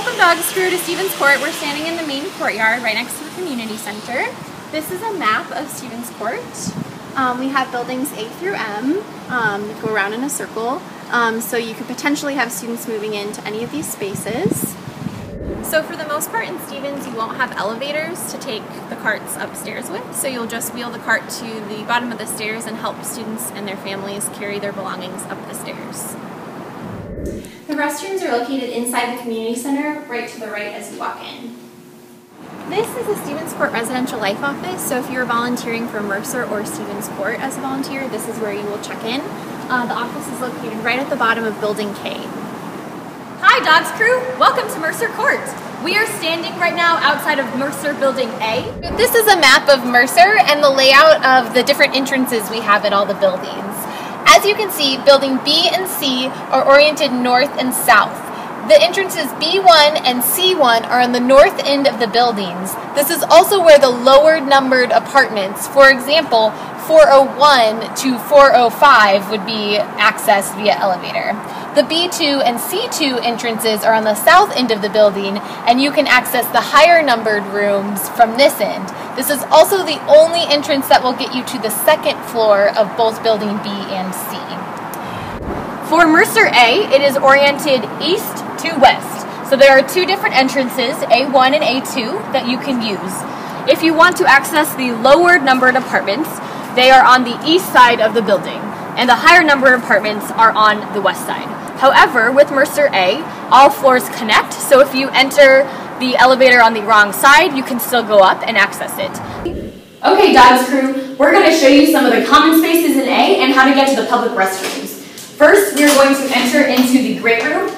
Welcome Dogs Crew to Stevens Court. We're standing in the main courtyard right next to the community center. This is a map of Stevens Court. We have buildings A through M that go around in a circle, so you could potentially have students moving into any of these spaces. So for the most part in Stevens, you won't have elevators to take the carts upstairs with, so you'll just wheel the cart to the bottom of the stairs and help students and their families carry their belongings up the stairs. The restrooms are located inside the community center, right to the right as you walk in. This is the Stevens Court Residential Life Office, so if you're volunteering for Mercer or Stevens Court as a volunteer, this is where you will check in. The office is located right at the bottom of Building K. Hi Dogs Crew! Welcome to Mercer Court. We are standing right now outside of Mercer Building A. This is a map of Mercer and the layout of the different entrances we have at all the buildings. As you can see, building B and C are oriented north and south. The entrances B1 and C1 are on the north end of the buildings. This is also where the lower numbered apartments, for example, 401 to 405 would be accessed via elevator. The B2 and C2 entrances are on the south end of the building, and you can access the higher numbered rooms from this end. This is also the only entrance that will get you to the second floor of both building B and C. For Mercer A, it is oriented east to west. So there are two different entrances, A1 and A2, that you can use. If you want to access the lower numbered apartments, they are on the east side of the building, and the higher numbered apartments are on the west side. However, with Mercer A, all floors connect, so if you enter the elevator on the wrong side, you can still go up and access it. Okay, Dogs Crew, we're going to show you some of the common spaces in A and how to get to the public restrooms. First, we are going to enter into the great room.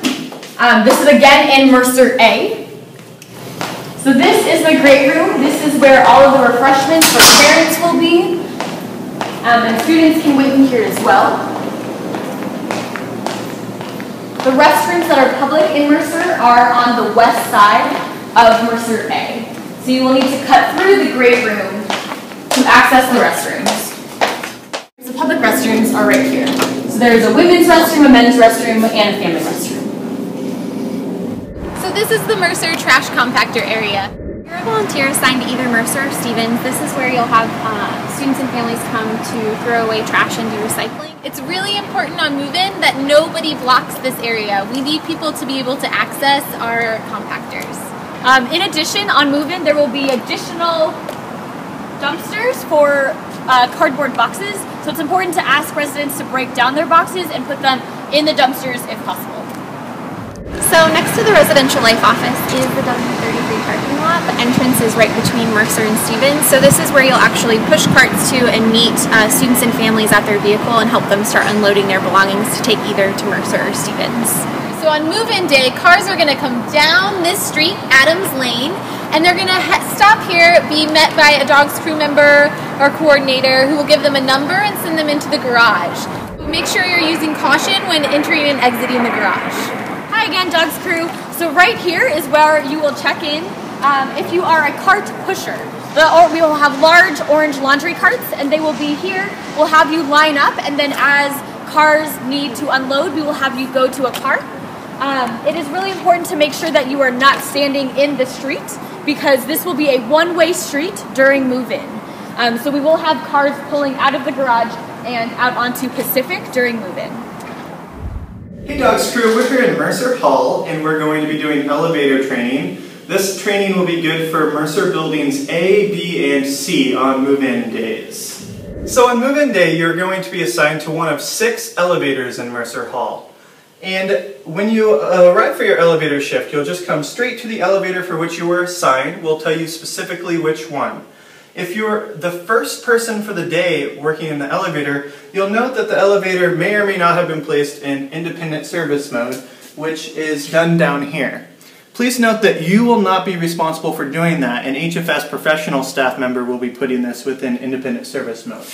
This is again in Mercer A. So this is the great room. This is where all of the refreshments for parents will be. And students can wait in here as well. The restrooms that are public in Mercer are on the west side of Mercer A. So you will need to cut through the great room to access the restrooms. The public restrooms are right here. So there's a women's restroom, a men's restroom, and a family restroom. So this is the Mercer trash compactor area. If you're a volunteer assigned to either Mercer or Stevens, this is where you'll have students and families come to throw away trash and do recycling. It's really important on move-in that nobody blocks this area. We need people to be able to access our compactors. In addition, on move-in, there will be additional dumpsters for cardboard boxes, so it's important to ask residents to break down their boxes and put them in the dumpsters if possible. So next to the Residential Life Office is the W33 parking lot. The entrance is right between Mercer and Stevens, so this is where you'll actually push carts to and meet students and families at their vehicle and help them start unloading their belongings to take either to Mercer or Stevens. So on move-in day, cars are going to come down this street, Adams Lane, and they're going to stop here, be met by a Dogs Crew member or coordinator who will give them a number and send them into the garage. Make sure you're using caution when entering and exiting the garage. Hi again, Dogs Crew. So right here is where you will check in if you are a cart pusher. We will have large orange laundry carts, and they will be here. We'll have you line up, and then as cars need to unload, we will have you go to a cart. It is really important to make sure that you are not standing in the street, because this will be a one-way street during move-in. So we will have cars pulling out of the garage and out onto Pacific during move-in. Hey Dogs Crew, we're here in Mercer Hall and we're going to be doing elevator training. This training will be good for Mercer buildings A, B, and C on move-in days. So on move-in day, you're going to be assigned to one of 6 elevators in Mercer Hall. And when you arrive for your elevator shift, you'll just come straight to the elevator for which you were assigned. We'll tell you specifically which one. If you're the first person for the day working in the elevator, you'll note that the elevator may or may not have been placed in independent service mode, which is done down here. Please note that you will not be responsible for doing that. An HFS professional staff member will be putting this within independent service mode.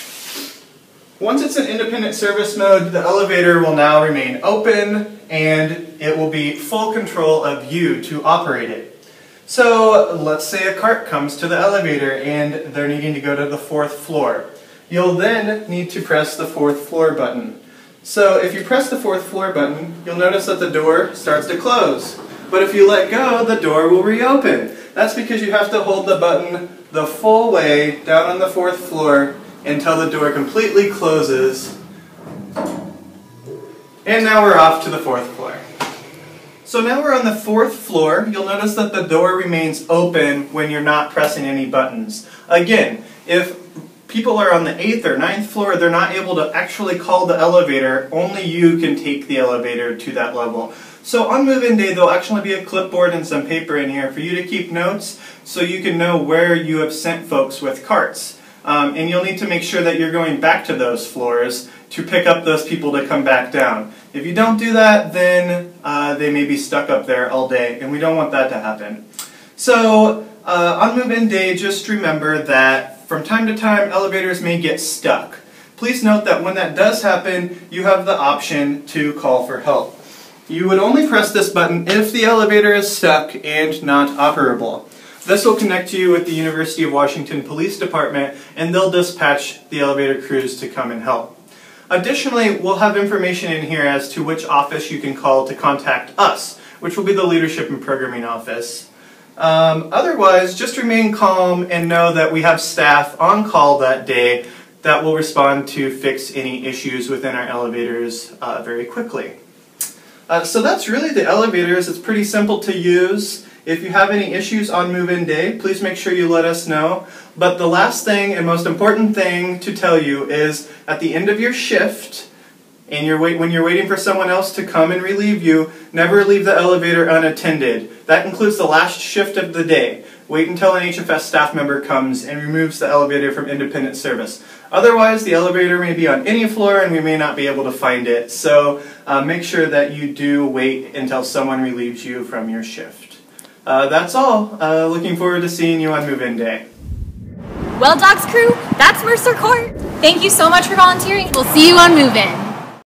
Once it's in independent service mode, the elevator will now remain open and it will be full control of you to operate it. So let's say a cart comes to the elevator and they're needing to go to the 4th floor. You'll then need to press the 4th floor button. So if you press the 4th floor button, you'll notice that the door starts to close. But if you let go, the door will reopen. That's because you have to hold the button the full way down on the 4th floor until the door completely closes. And now we're off to the 4th floor. So now we're on the 4th floor. You'll notice that the door remains open when you're not pressing any buttons. Again, if people are on the 8th or 9th floor, they're not able to actually call the elevator. Only you can take the elevator to that level. So on move-in day, there'll actually be a clipboard and some paper in here for you to keep notes so you can know where you have sent folks with carts. And you'll need to make sure that you're going back to those floors to pick up those people to come back down. If you don't do that, then they may be stuck up there all day, and we don't want that to happen. So on move-in day, just remember that from time to time, elevators may get stuck. Please note that when that does happen, you have the option to call for help. You would only press this button if the elevator is stuck and not operable. This will connect you with the University of Washington Police Department, and they'll dispatch the elevator crews to come and help. Additionally, we'll have information in here as to which office you can call to contact us, which will be the Leadership and Programming Office. Otherwise, just remain calm and know that we have staff on call that day that will respond to fix any issues within our elevators very quickly. So that's really the elevators. It's pretty simple to use. If you have any issues on move-in day, please make sure you let us know. But the last thing and most important thing to tell you is at the end of your shift, and when you're waiting for someone else to come and relieve you, never leave the elevator unattended. That includes the last shift of the day. Wait until an HFS staff member comes and removes the elevator from independent service. Otherwise, the elevator may be on any floor and we may not be able to find it. So make sure that you do wait until someone relieves you from your shift. That's all. Looking forward to seeing you on move-in day. Well, DAWGs crew, that's Mercer Court. Thank you so much for volunteering. We'll see you on move-in.